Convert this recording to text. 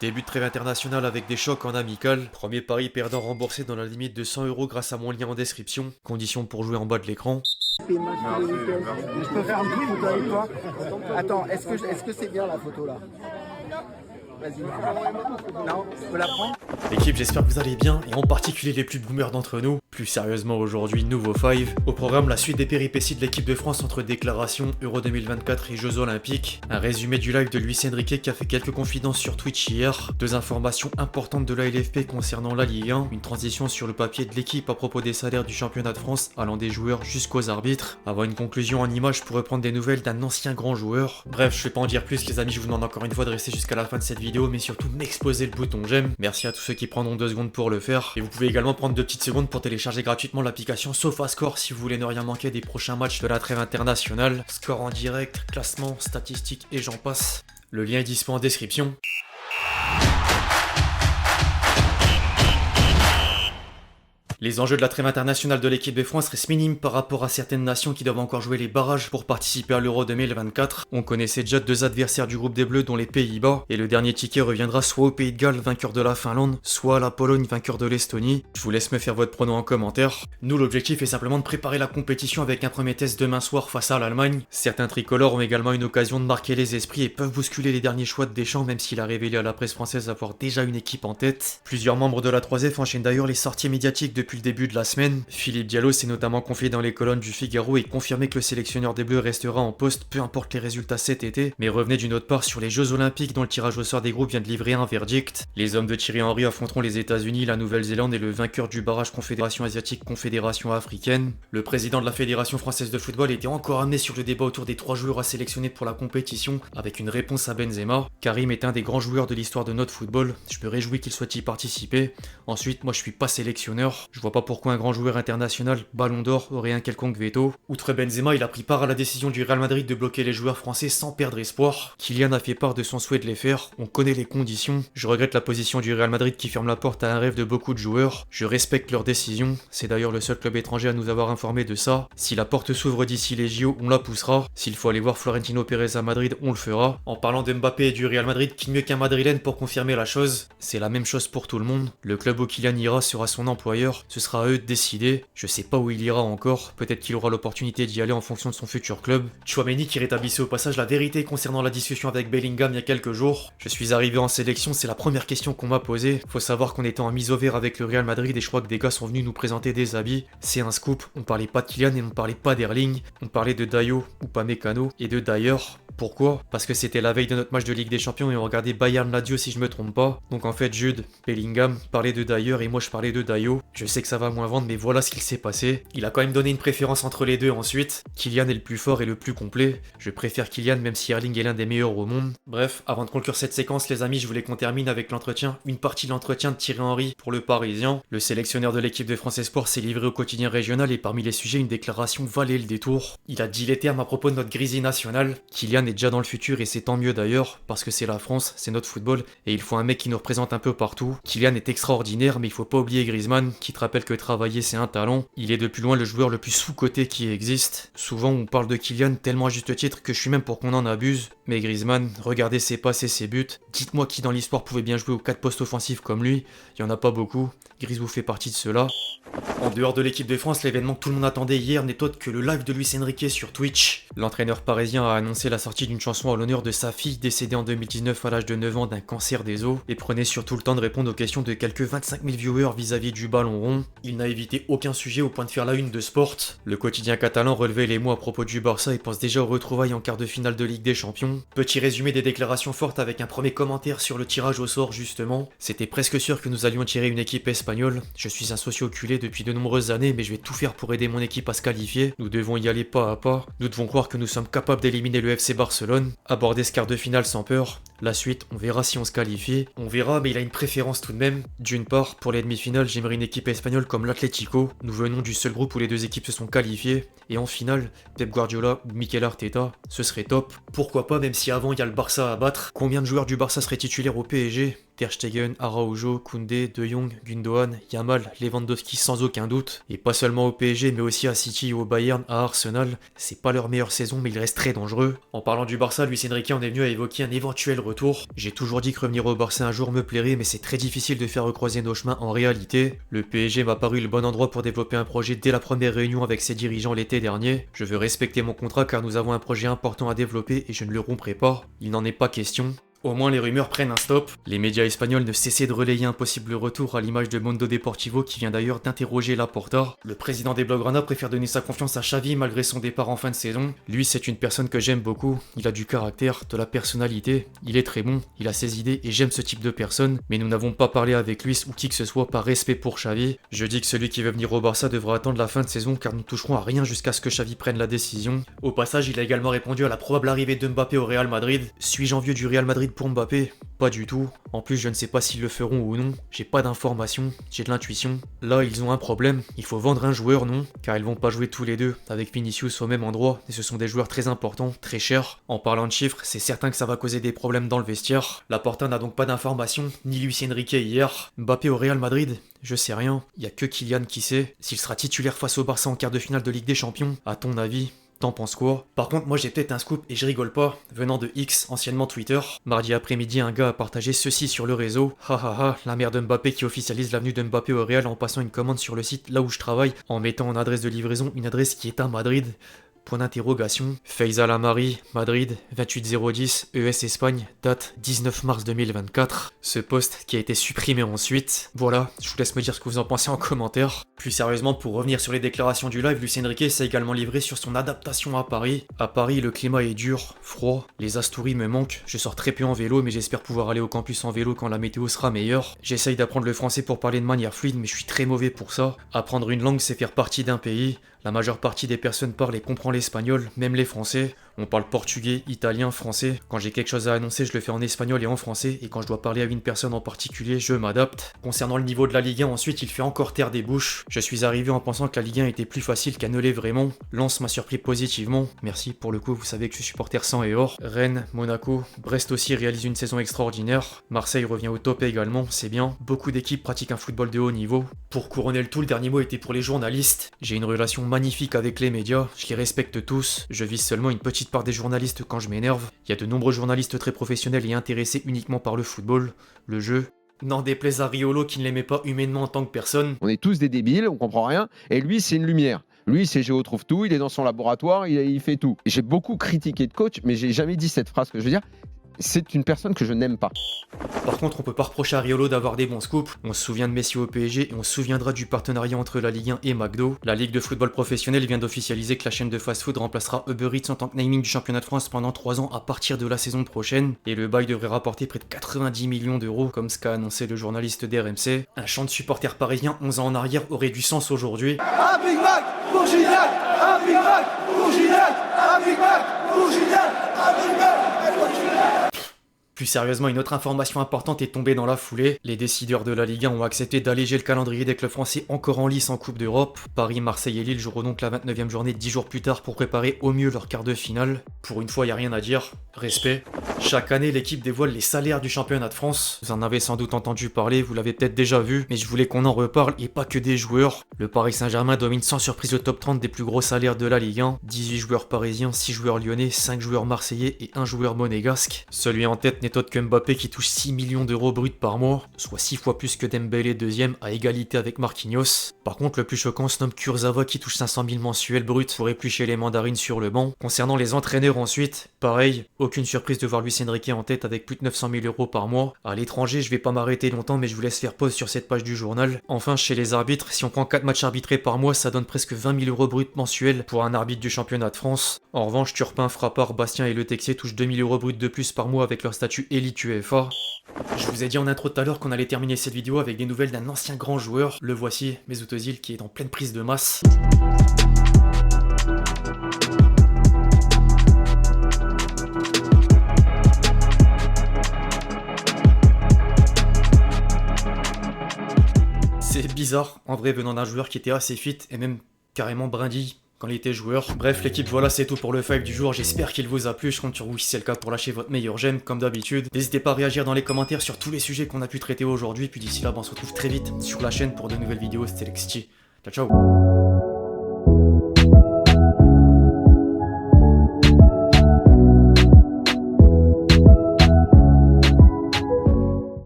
Début de trêve international avec des chocs en amical. Premier pari perdant remboursé dans la limite de 100 € grâce à mon lien en description. Conditions pour jouer en bas de l'écran. Je peux faire une petite photo avec toi? Attends, est-ce que c'est bien la photo là? Vas-y. Non, je peux la prendre? L'équipe, j'espère que vous allez bien, et en particulier les plus boomers d'entre nous. Plus sérieusement aujourd'hui, nouveau 5. Au programme, la suite des péripéties de l'équipe de France entre déclarations, Euro 2024 et Jeux Olympiques. Un résumé du live de Luis Enrique qui a fait quelques confidences sur Twitch hier. Deux informations importantes de la LFP concernant la Ligue 1. Une transition sur le papier de l'équipe à propos des salaires du championnat de France, allant des joueurs jusqu'aux arbitres. Avant une conclusion en image pour reprendre des nouvelles d'un ancien grand joueur. Bref, je vais pas en dire plus les amis, je vous demande encore une fois de rester jusqu'à la fin de cette vidéo, mais surtout m'exploser le bouton j'aime. Merci à tous ceux qui prendront 2 secondes pour le faire. Et vous pouvez également prendre 2 petites secondes pour télécharger gratuitement l'application SofaScore si vous voulez ne rien manquer des prochains matchs de la trêve internationale. Score en direct, classement, statistiques et j'en passe. Le lien est disponible en description. Les enjeux de la trêve internationale de l'équipe de France restent minimes par rapport à certaines nations qui doivent encore jouer les barrages pour participer à l'Euro 2024. On connaissait déjà 2 adversaires du groupe des Bleus dont les Pays-Bas, et le dernier ticket reviendra soit au Pays de Galles, vainqueur de la Finlande, soit à la Pologne, vainqueur de l'Estonie. Je vous laisse me faire votre prono en commentaire. Nous, l'objectif est simplement de préparer la compétition avec un premier test demain soir face à l'Allemagne. Certains tricolores ont également une occasion de marquer les esprits et peuvent bousculer les derniers choix de Deschamps, même s'il a révélé à la presse française avoir déjà une équipe en tête. Plusieurs membres de la 3F enchaînent d'ailleurs les sorties médiatiques depuis le début de la semaine. Philippe Diallo s'est notamment confié dans les colonnes du Figaro et confirmé que le sélectionneur des Bleus restera en poste peu importe les résultats cet été, mais revenait d'une autre part sur les Jeux Olympiques dont le tirage au sort des groupes vient de livrer un verdict. Les hommes de Thierry Henry affronteront les États-Unis, la Nouvelle-Zélande et le vainqueur du barrage Confédération Asiatique Confédération Africaine. Le président de la Fédération Française de Football était encore amené sur le débat autour des 3 joueurs à sélectionner pour la compétition, avec une réponse à Benzema. Karim est un des grands joueurs de l'histoire de notre football, je me réjouis qu'il souhaite y participer. Ensuite, moi je suis pas sélectionneur, je vois pas pourquoi un grand joueur international, Ballon d'Or, aurait un quelconque veto. Outre Benzema, il a pris part à la décision du Real Madrid de bloquer les joueurs français sans perdre espoir. Kylian a fait part de son souhait de les faire, on connaît les conditions. Je regrette la position du Real Madrid qui ferme la porte à un rêve de beaucoup de joueurs. Je respecte leur décision, c'est d'ailleurs le seul club étranger à nous avoir informé de ça. Si la porte s'ouvre d'ici les JO, on la poussera. S'il faut aller voir Florentino Pérez à Madrid, on le fera. En parlant de Mbappé et du Real Madrid, qui mieux qu'un madrilène pour confirmer la chose? C'est la même chose pour tout le monde. Le club où Kylian ira sera son employeur, ce sera à eux de décider. Je sais pas où il ira encore, peut-être qu'il aura l'opportunité d'y aller en fonction de son futur club. Tchouaméni qui rétablissait au passage la vérité concernant la discussion avec Bellingham il y a quelques jours. Je suis arrivé en sélection, c'est la première question qu'on m'a posée. Faut savoir qu'on était en mise au vert avec le Real Madrid et je crois que des gars sont venus nous présenter des habits. C'est un scoop, on parlait pas de Kylian et on parlait pas d'Erling, on parlait de Dayo ou pas Mécano et de Dyer. Pourquoi? Parce que c'était la veille de notre match de Ligue des Champions et on regardait Bayern Lazio si je me trompe pas. Donc en fait Jude Bellingham parlait de Dyer et moi je parlais de Dayo. Je sais que ça va moins vendre mais voilà ce qu'il s'est passé. Il a quand même donné une préférence entre les deux ensuite. Kylian est le plus fort et le plus complet. Je préfère Kylian même si Erling est l'un des meilleurs au monde. Bref, avant de conclure cette séquence les amis, je voulais qu'on termine avec l'entretien. Une partie de l'entretien de Thierry Henry pour le Parisien. Le sélectionneur de l'équipe de France Espoir s'est livré au quotidien régional et parmi les sujets une déclaration valait le détour. Il a dit les termes à propos de notre grisille nationale. Kylian est déjà dans le futur et c'est tant mieux d'ailleurs parce que c'est la France, c'est notre football et il faut un mec qui nous représente un peu partout. Kylian est extraordinaire mais il faut pas oublier Griezmann qui te rappelle que travailler c'est un talent. Il est de plus loin le joueur le plus sous-coté qui existe. Souvent on parle de Kylian tellement à juste titre que je suis même pour qu'on en abuse. Mais Griezmann, regardez ses passes et ses buts. Dites-moi qui dans l'histoire pouvait bien jouer aux 4 postes offensifs comme lui. Il y en a pas beaucoup. Gris vous fait partie de ceux-là. En dehors de l'équipe de France, l'événement que tout le monde attendait hier n'est autre que le live de Luis Enrique sur Twitch. L'entraîneur parisien a annoncé la sortie d'une chanson en l'honneur de sa fille décédée en 2019 à l'âge de 9 ans d'un cancer des os et prenait surtout le temps de répondre aux questions de quelques 25 000 viewers vis-à-vis du ballon rond. Il n'a évité aucun sujet au point de faire la une de Sport. Le quotidien catalan relevait les mots à propos du Barça et pense déjà aux retrouvailles en quart de finale de Ligue des Champions. Petit résumé des déclarations fortes avec un premier commentaire sur le tirage au sort justement. C'était presque sûr que nous allions tirer une équipe espagnole. Je suis un socio-culé depuis de nombreuses années mais je vais tout faire pour aider mon équipe à se qualifier. Nous devons y aller pas à pas. Nous devons croire que nous sommes capables d'éliminer le FC Barcelone. Aborder ce quart de finale sans peur. La suite, on verra si on se qualifie. On verra, mais il a une préférence tout de même. D'une part, pour les demi-finales, j'aimerais une équipe espagnole comme l'Atlético. Nous venons du seul groupe où les 2 équipes se sont qualifiées. Et en finale, Pep Guardiola ou Mikel Arteta, ce serait top. Pourquoi pas, même si avant il y a le Barça à battre. Combien de joueurs du Barça seraient titulaires au PSG ? Ter Stegen, Araujo, Koundé, De Jong, Gundogan, Yamal, Lewandowski sans aucun doute. Et pas seulement au PSG mais aussi à City et au Bayern, à Arsenal. C'est pas leur meilleure saison mais ils restent très dangereux. En parlant du Barça, Luis Enrique en est venu à évoquer un éventuel retour. J'ai toujours dit que revenir au Barça un jour me plairait mais c'est très difficile de faire recroiser nos chemins en réalité. Le PSG m'a paru le bon endroit pour développer un projet dès la première réunion avec ses dirigeants l'été dernier. Je veux respecter mon contrat car nous avons un projet important à développer et je ne le romprai pas. Il n'en est pas question. Au moins les rumeurs prennent un stop. Les médias espagnols ne cessaient de relayer un possible retour à l'image de Mundo Deportivo qui vient d'ailleurs d'interroger Laporta. Le président des Blaugrana préfère donner sa confiance à Xavi malgré son départ en fin de saison. Lui c'est une personne que j'aime beaucoup, il a du caractère, de la personnalité, il est très bon, il a ses idées et j'aime ce type de personne, mais nous n'avons pas parlé avec Luis ou qui que ce soit par respect pour Xavi. Je dis que celui qui veut venir au Barça devra attendre la fin de saison car nous toucherons à rien jusqu'à ce que Xavi prenne la décision. Au passage il a également répondu à la probable arrivée de Mbappé au Real Madrid. Suis-je envieux du Real Madrid pour Mbappé? Pas du tout. En plus, je ne sais pas s'ils le feront ou non. J'ai pas d'informations, j'ai de l'intuition. Là, ils ont un problème. Il faut vendre un joueur, non? Car ils vont pas jouer tous les deux avec Vinicius au même endroit. Et ce sont des joueurs très importants, très chers. En parlant de chiffres, c'est certain que ça va causer des problèmes dans le vestiaire. Laporta n'a donc pas d'informations, ni Luis Enrique hier. Mbappé au Real Madrid? Je sais rien. Y a que Kylian qui sait. S'il sera titulaire face au Barça en quart de finale de Ligue des Champions, à ton avis? T'en penses quoi? Par contre, moi j'ai peut-être un scoop et je rigole pas, venant de X, anciennement Twitter. Mardi après-midi, un gars a partagé ceci sur le réseau. Ha, la mère de Mbappé qui officialise l'avenue de Mbappé au Real en passant une commande sur le site là où je travaille, en mettant en adresse de livraison une adresse qui est à Madrid. Point d'interrogation. Faisal Amari, Madrid, 28010, ES Espagne, date 19 mars 2024. Ce post qui a été supprimé ensuite. Voilà, je vous laisse me dire ce que vous en pensez en commentaire. Plus sérieusement, pour revenir sur les déclarations du live, Luis Enrique s'est également livré sur son adaptation à Paris. À Paris, le climat est dur, froid, les Astouris me manquent. Je sors très peu en vélo, mais j'espère pouvoir aller au campus en vélo quand la météo sera meilleure. J'essaye d'apprendre le français pour parler de manière fluide, mais je suis très mauvais pour ça. Apprendre une langue, c'est faire partie d'un pays. La majeure partie des personnes parlent et comprend l'espagnol, même les français. On parle portugais, italien, français. Quand j'ai quelque chose à annoncer, je le fais en espagnol et en français. Et quand je dois parler à une personne en particulier, je m'adapte. Concernant le niveau de la Ligue 1, ensuite, il fait encore taire des bouches. Je suis arrivé en pensant que la Ligue 1 était plus facile qu'elle ne l'est vraiment. Lens m'a surpris positivement. Merci pour le coup, vous savez que je suis supporter sang et or. Rennes, Monaco, Brest aussi réalise une saison extraordinaire. Marseille revient au top également, c'est bien. Beaucoup d'équipes pratiquent un football de haut niveau. Pour couronner le tout, le dernier mot était pour les journalistes. J'ai une relation magnifique avec les médias, je les respecte tous. Je vise seulement une petite part des journalistes quand je m'énerve. Il y a de nombreux journalistes très professionnels et intéressés uniquement par le football, le jeu. N'en déplaise à Riolo qui ne l'aimait pas humainement en tant que personne. On est tous des débiles, on comprend rien. Et lui, c'est une lumière. Lui, c'est Géo trouve tout, il est dans son laboratoire, il fait tout. J'ai beaucoup critiqué de coach, mais j'ai jamais dit cette phrase que je veux dire. C'est une personne que je n'aime pas. Par contre, on peut pas reprocher à Riolo d'avoir des bons scoops. On se souvient de Messi au PSG et on se souviendra du partenariat entre la Ligue 1 et McDo. La Ligue de football professionnel vient d'officialiser que la chaîne de fast-food remplacera Uber Eats en tant que naming du championnat de France pendant 3 ans à partir de la saison prochaine. Et le bail devrait rapporter près de 90 millions d'euros, comme ce qu'a annoncé le journaliste d'RMC. Un chant de supporters parisiens 11 ans en arrière aurait du sens aujourd'hui. Un Big Mac pour Gignac, un Big Mac pour Gignac, un Big Mac pour Gignac, un Big Mac pour Gignac. Plus sérieusement, une autre information importante est tombée dans la foulée. Les décideurs de la Ligue 1 ont accepté d'alléger le calendrier des clubs français encore en lice en Coupe d'Europe. Paris, Marseille et Lille joueront donc la 29e journée 10 jours plus tard pour préparer au mieux leur quart de finale. Pour une fois, y a rien à dire. Respect. Chaque année, l'équipe dévoile les salaires du championnat de France. Vous en avez sans doute entendu parler, vous l'avez peut-être déjà vu, mais je voulais qu'on en reparle et pas que des joueurs. Le Paris Saint-Germain domine sans surprise le top 30 des plus gros salaires de la Ligue 1. 18 joueurs parisiens, 6 joueurs lyonnais, 5 joueurs marseillais et 1 joueur monégasque. Celui en tête n'est autre que Mbappé qui touche 6 millions d'euros bruts par mois, soit 6 fois plus que Dembélé deuxième à égalité avec Marquinhos. Par contre, le plus choquant se nomme Kurzawa qui touche 500 000 mensuels bruts pour éplucher les mandarines sur le banc. Concernant les entraîneurs ensuite, pareil, aucune surprise de voir Luis Enrique en tête avec plus de 900 000 euros par mois. À l'étranger, je vais pas m'arrêter longtemps mais je vous laisse faire pause sur cette page du journal. Enfin, chez les arbitres, si on prend 4 matchs arbitrés par mois, ça donne presque 20 000 euros bruts mensuels pour un arbitre du championnat de France. En revanche, Turpin, Frappard, Bastien et Le Texier touchent 2 000 euros bruts de plus par mois avec leur statut élite UEFA. Je vous ai dit en intro tout à l'heure qu'on allait terminer cette vidéo avec des nouvelles d'un ancien grand joueur. Le voici, Mesut Özil, qui est en pleine prise de masse. C'est bizarre, en vrai, venant d'un joueur qui était assez fit et même carrément brindille quand il était joueur. Bref l'équipe, voilà c'est tout pour le 5 du jour, j'espère qu'il vous a plu, je compte sur vous si c'est le cas pour lâcher votre meilleur j'aime comme d'habitude. N'hésitez pas à réagir dans les commentaires sur tous les sujets qu'on a pu traiter aujourd'hui, puis d'ici là on se retrouve très vite sur la chaîne pour de nouvelles vidéos, c'était Lexity. Ciao ciao.